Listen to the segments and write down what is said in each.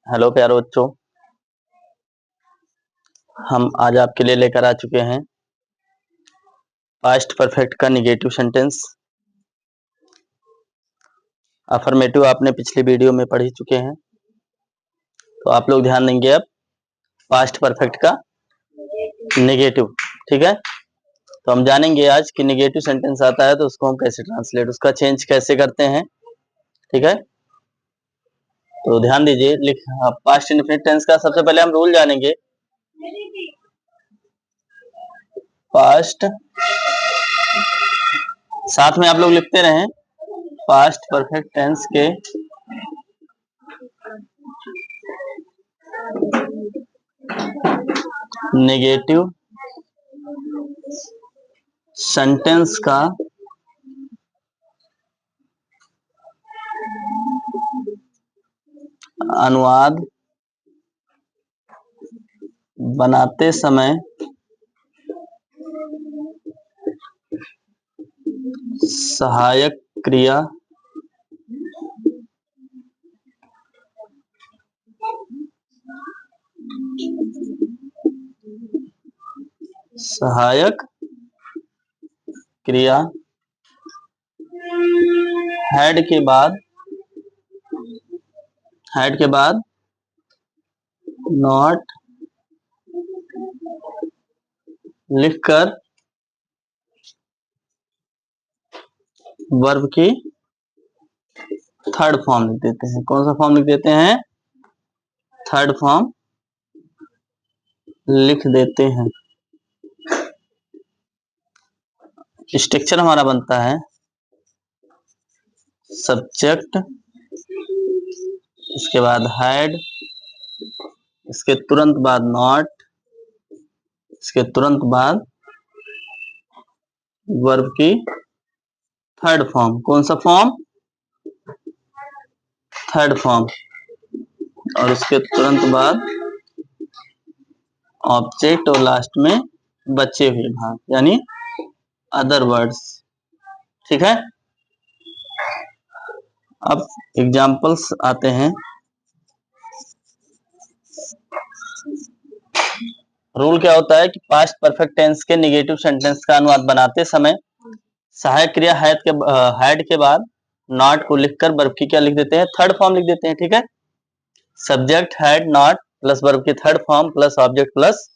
Hello प्यारे बच्चों, हम आज आपके लिए लेकर आ चुके हैं पास्ट परफेक्ट का निगेटिव सेंटेंस। अफर्मेटिव आपने पिछली वीडियो में पढ़ ही चुके हैं, तो आप लोग ध्यान देंगे अब पास्ट परफेक्ट का निगेटिव। ठीक है, तो हम जानेंगे आज कि निगेटिव सेंटेंस आता है तो उसको हम कैसे ट्रांसलेट, उसका चेंज कैसे करते हैं। ठीक है, तो ध्यान दीजिए। पास्ट इंडेफिनिट टेंस का सबसे पहले हम रूल जानेंगे। पास्ट, साथ में आप लोग लिखते रहें, पास्ट परफेक्ट टेंस के नेगेटिव सेंटेंस का अनुवाद बनाते समय सहायक क्रिया हेड के बाद नॉट लिखकर वर्ब की थर्ड फॉर्म लिख देते हैं। कौन सा फॉर्म लिख देते हैं? थर्ड फॉर्म लिख देते हैं। स्ट्रक्चर हमारा बनता है सब्जेक्ट, इसके बाद हेड, इसके तुरंत बाद नॉट, इसके तुरंत बाद वर्ब की थर्ड फॉर्म। कौन सा फॉर्म? Third form. और उसके तुरंत बाद ऑब्जेक्ट और लास्ट में बचे हुए भाग यानी अदर वर्ड्स। ठीक है, अब एग्जाम्पल्स आते हैं। रूल क्या होता है कि पास्ट परफेक्ट टेंस के नेगेटिव सेंटेंस का अनुवाद बनाते समय सहायक क्रिया हेड के बाद नॉट को लिखकर वर्ब की क्या लिख देते हैं? थर्ड फॉर्म लिख देते हैं। ठीक है, subject had not plus verb की third form plus object plus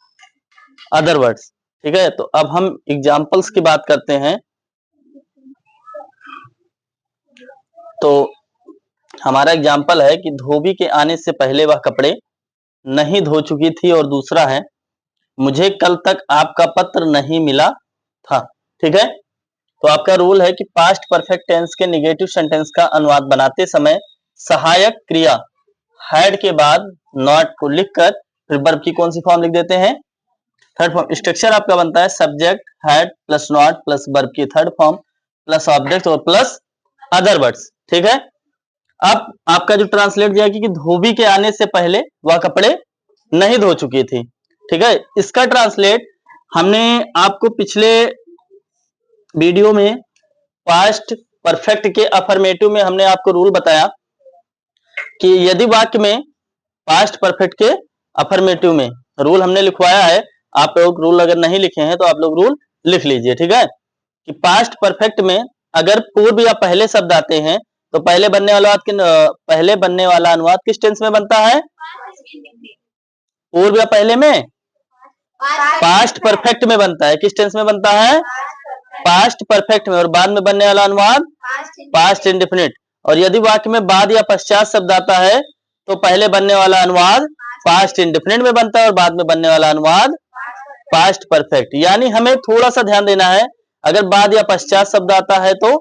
other words. ठीक है, तो अब हम एग्जाम्पल्स की बात करते हैं। तो हमारा एग्जाम्पल है कि धोबी के आने से पहले वह कपड़े नहीं धो चुकी थी, और दूसरा है मुझे कल तक आपका पत्र नहीं मिला था। ठीक है, तो आपका रूल है कि पास्ट परफेक्ट टेंस के नेगेटिव सेंटेंस का अनुवाद बनाते समय सहायक क्रिया हेड के बाद नॉट को लिखकर फिर वर्ब की कौन सी फॉर्म लिख देते हैं? Third form. स्ट्रक्चर आपका बनता है subject head plus not plus verb की थर्ड फॉर्म प्लस ऑब्जेक्ट और प्लस अदर वर्ड्स। ठीक है, अब आपका जो ट्रांसलेट जाएगी कि धोबी के आने से पहले वह कपड़े नहीं धो चुकी थी। ठीक है, इसका ट्रांसलेट हमने आपको पिछले वीडियो में पास्ट परफेक्ट के अफर्मेटिव में हमने आपको रूल बताया कि यदि वाक्य में पास्ट परफेक्ट के अफर्मेटिव में रूल हमने लिखवाया है। आप लोग रूल अगर नहीं लिखे हैं तो आप लोग रूल लिख लीजिए। ठीक है, कि पास्ट परफेक्ट में अगर पूर्व या पहले शब्द आते हैं तो पहले बनने वाला अनुवाद किस टेंस में बनता है? पूर्व या पहले में पास्ट परफेक्ट में बनता है। किस टेंस में बनता है? पास्ट परफेक्ट में। और बाद में बनने वाला अनुवाद पास्ट इंडेफिनिट। और यदि वाक्य में बाद या पश्चात शब्द आता है तो पहले बनने वाला अनुवाद पास्ट इंडेफिनिट में बनता है और बाद में बनने वाला अनुवाद पास्ट परफेक्ट। यानी हमें थोड़ा सा ध्यान देना है, अगर बाद या पश्चात शब्द आता है तो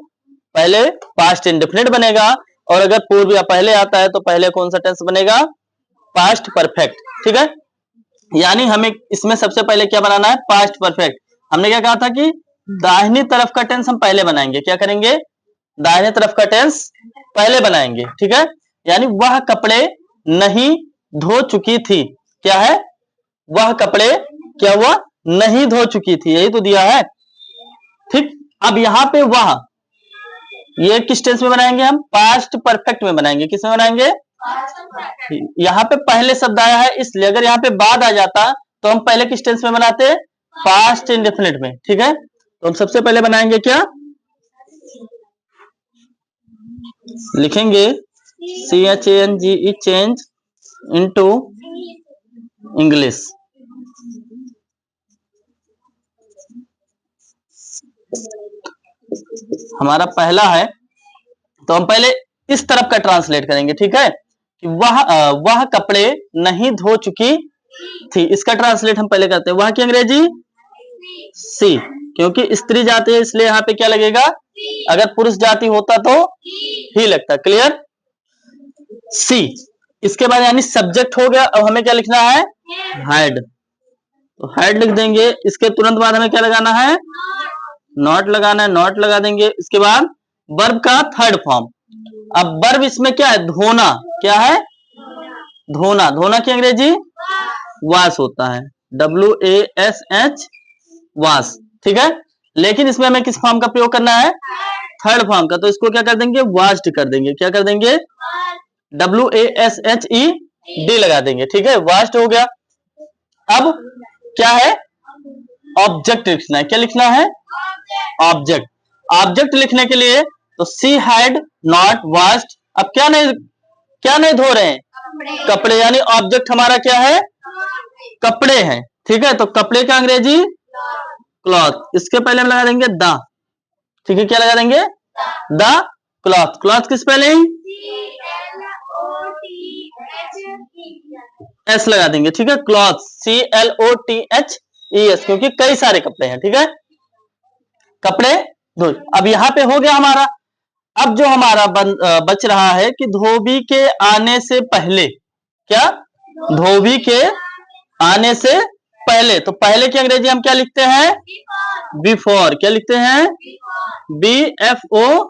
पहले पास्ट इंडेफिनिट बनेगा, और अगर पूर्व या पहले आता है तो पहले कौन सा टेंस बनेगा? Past perfect. ठीक है, यानी हमें इसमें सबसे पहले क्या बनाना है? Past perfect. हमने क्या कहा था कि दाहिनी तरफ का टेंस हम पहले बनाएंगे। क्या करेंगे? दाहिने तरफ का टेंस पहले बनाएंगे। ठीक है, यानी वह कपड़े नहीं धो चुकी थी। क्या है? वह कपड़े क्या हुआ? नहीं धो चुकी थी, यही तो दिया है। ठीक, अब यहां पे वह ये किस टेंस में बनाएंगे हम? पास्ट परफेक्ट में बनाएंगे। किस में बनाएंगे? यहाँ पे पहले शब्द आया है इसलिए, अगर यहाँ पे बाद आ जाता तो हम पहले किस टेंस में बनाते? पास्ट इंडेफिनिट में। ठीक है, तो हम सबसे पहले बनाएंगे क्या? लिखेंगे CHANGE, चेंज इनटू इंग्लिश। हमारा पहला है, तो हम पहले इस तरफ का ट्रांसलेट करेंगे। ठीक है, कि वह कपड़े नहीं धो चुकी थी, इसका ट्रांसलेट हम पहले करते हैं। वह की अंग्रेजी सी, क्योंकि स्त्री जाति है इसलिए यहाँ पे क्या लगेगा? अगर पुरुष जाति होता तो ही लगता। क्लियर? सी। इसके बाद यानी सब्जेक्ट हो गया। अब हमें क्या लिखना है? हैड। तो हैड लिख देंगे। इसके तुरंत बाद हमें क्या लगाना है? नॉट लगाना है, नॉट लगा देंगे। इसके बाद वर्ब का थर्ड फॉर्म। अब वर्ब इसमें क्या है? धोना। क्या है? धोना। धोना की अंग्रेजी वॉश होता है, WASH, वॉश। ठीक है, लेकिन इसमें हमें किस फॉर्म का प्रयोग करना है? थर्ड फॉर्म का। तो इसको क्या कर देंगे? वॉश्ड कर देंगे। क्या कर देंगे? WASHED लगा देंगे। ठीक है, वॉश्ड हो गया। अब क्या है? ऑब्जेक्ट लिखना है। क्या लिखना है? ऑब्जेक्ट। ऑब्जेक्ट लिखने के लिए तो सी हैड नॉट वॉश्ड। अब क्या नहीं धो रहे हैं? कपड़े। यानी ऑब्जेक्ट हमारा क्या है? कपड़े हैं। ठीक है, तो कपड़े का अंग्रेजी क्लॉथ। इसके पहले हम लगा देंगे द। ठीक है, क्या लगा देंगे? The cloth. क्लॉथ की स्पेलिंग S लगा देंगे। ठीक है, क्लॉथ CLOTHES, क्योंकि कई सारे कपड़े हैं। ठीक है, कपड़े धो। अब यहाँ पे हो गया हमारा। अब जो हमारा बच रहा है कि धोबी के आने से पहले। क्या? धोबी के आने से पहले। तो पहले की अंग्रेजी हम क्या लिखते हैं? बिफोर। क्या लिखते हैं? BFORE,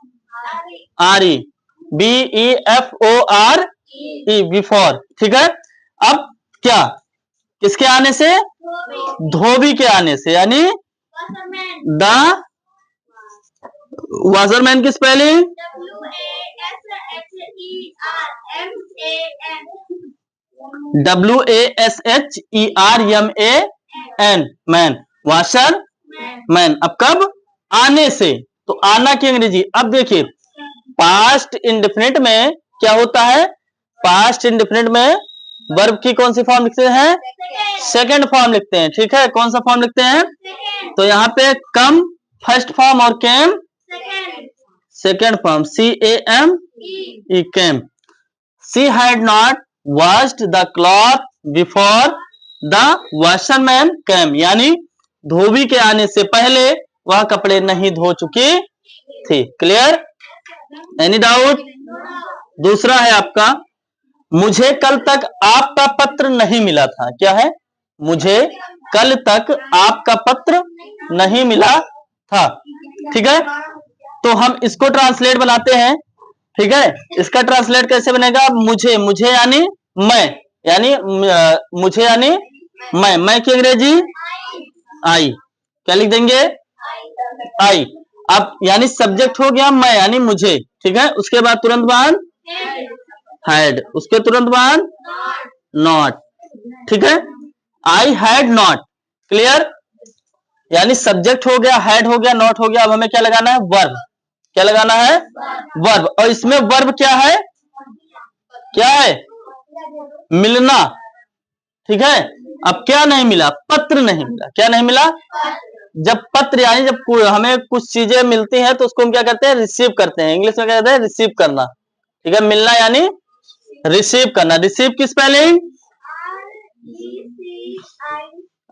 BEFORE, before. ठीक है, अब क्या? किसके आने से? धोबी के आने से, यानी द वॉशरमैन की spelling WASHERMAN, man. Washer man. अब कब? आने से। तो आना की अंग्रेजी। अब देखिए, पास्ट इंडेफिनिट में क्या होता है? पास्ट इंडेफिनिट में वर्ब की कौन सी फॉर्म लिखते हैं? सेकंड फॉर्म लिखते हैं। ठीक है, कौन सा फॉर्म लिखते हैं? तो यहाँ पे कम फर्स्ट फॉर्म और came second form, CAME, came. She had not washed the cloth before the washerman came, यानी धोबी के आने से पहले वह कपड़े नहीं धो चुकी थी। क्लियर? Any doubt? दूसरा है आपका, मुझे कल तक आपका पत्र नहीं मिला था। क्या है? मुझे कल तक आपका पत्र नहीं मिला था। ठीक है, तो हम इसको ट्रांसलेट बनाते हैं। ठीक है, इसका ट्रांसलेट कैसे बनेगा? मुझे। मुझे यानी मैं, यानी मुझे यानी मैं की अंग्रेजी आई। क्या लिख देंगे? आई। अब यानी सब्जेक्ट हो गया मैं, यानी मुझे। ठीक है, उसके बाद तुरंत बाद हैड, उसके तुरंत बाद नॉट। ठीक है, आई हैड नॉट। क्लियर? यानी सब्जेक्ट हो गया, हैड हो गया, नॉट हो गया। अब हमें क्या लगाना है? वर्ब। क्या लगाना है? वर्ब। और इसमें वर्ब क्या है? क्या है? मिलना। ठीक है, अब क्या नहीं मिला? पत्र नहीं मिला। क्या नहीं मिला? जब पत्र यानी जब हमें कुछ चीजें मिलती हैं तो उसको हम क्या करते हैं? रिसीव करते हैं। इंग्लिश में क्या कहते हैं? रिसीव करना। ठीक है, मिलना यानी रिसीव करना। रिसीव की स्पेलिंग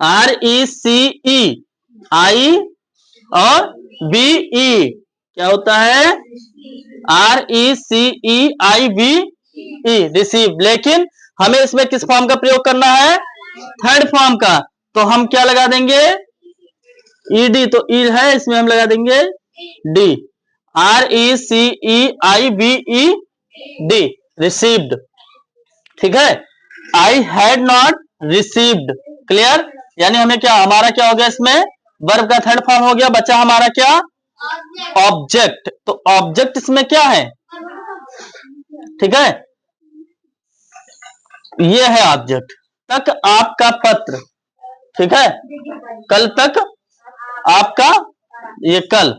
RECEI और BE। क्या होता है? RECEIBE, receive. लेकिन हमें इसमें किस फॉर्म का प्रयोग करना है? थर्ड फॉर्म का। तो हम क्या लगा देंगे? ED। तो ई है, इसमें हम लगा देंगे D, RECEIBED, रिसीव्ड। ठीक है, I had not received. Clear? यानी हमें क्या, हमारा क्या हो गया? इसमें वर्ब का थर्ड फॉर्म हो गया। बचा हमारा क्या? ऑब्जेक्ट। तो ऑब्जेक्ट इसमें क्या है, ठीक है, ये है ऑब्जेक्ट। तक आपका पत्र, ठीक है, कल तक आपका, ये कल,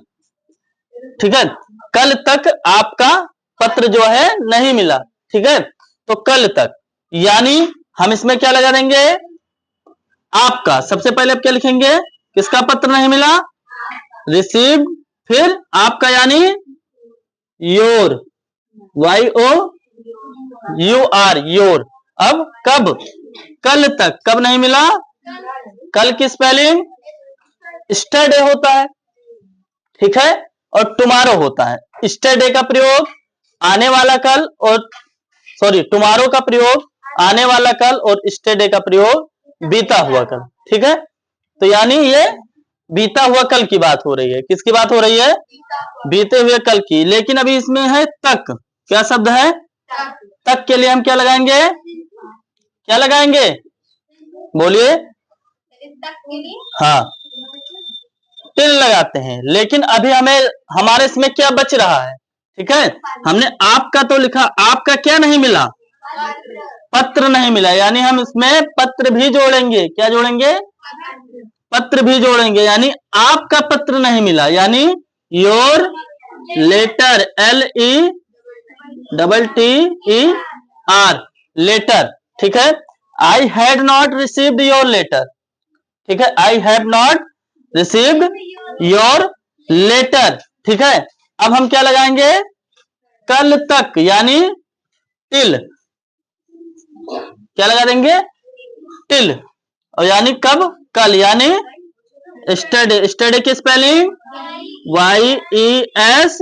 ठीक है, कल तक आपका पत्र जो है नहीं मिला, ठीक है। तो कल तक, यानी हम इसमें क्या लगा देंगे, आपका। सबसे पहले आप क्या लिखेंगे, किसका पत्र नहीं मिला, रिसीव, फिर आपका यानी योर, YOUR, योर। अब कब, कल तक, कब नहीं मिला, कल की स्पेलिंग स्टरडे होता है, ठीक है, और टुमारो होता है। स्टरडे का प्रयोग आने वाला कल, और सॉरी टुमारो का प्रयोग आने वाला कल, और स्टरडे का प्रयोग बीता हुआ कल, ठीक है। तो यानी ये बीता हुआ कल की बात हो रही है। किसकी बात हो रही है, बीते हुए कल की। लेकिन अभी इसमें है तक, क्या शब्द है, तक के लिए हम क्या लगाएंगे, क्या लगाएंगे, बोलिए, हाँ, टिल लगाते हैं। लेकिन अभी हमें, हमारे इसमें क्या बच रहा है, ठीक है, हमने आपका तो लिखा, आपका क्या नहीं मिला, पत्र नहीं मिला, यानी हम इसमें पत्र भी जोड़ेंगे। क्या जोड़ेंगे, पत्र भी जोड़ेंगे, यानी आपका पत्र नहीं मिला, यानी योर लेटर, LETTER, लेटर, ठीक है। I had not received your letter, ठीक है, I have not received your letter, ठीक है। अब हम क्या लगाएंगे, कल तक, यानी टिल, क्या लगा देंगे, टिल, और यानी कब, कल, यानी स्टडे। स्टडे की स्पेलिंग YESTERDAY,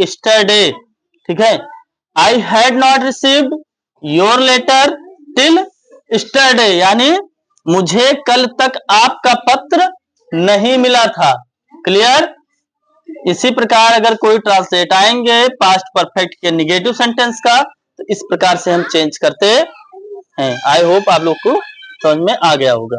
स्टडे, ठीक है। I had not received your letter till स्टरडे, यानी मुझे कल तक आपका पत्र नहीं मिला था। क्लियर। इसी प्रकार अगर कोई ट्रांसलेट आएंगे पास्ट परफेक्ट के निगेटिव सेंटेंस का, तो इस प्रकार से हम चेंज करते हैं। आई होप आप लोग को समझ में आ गया होगा।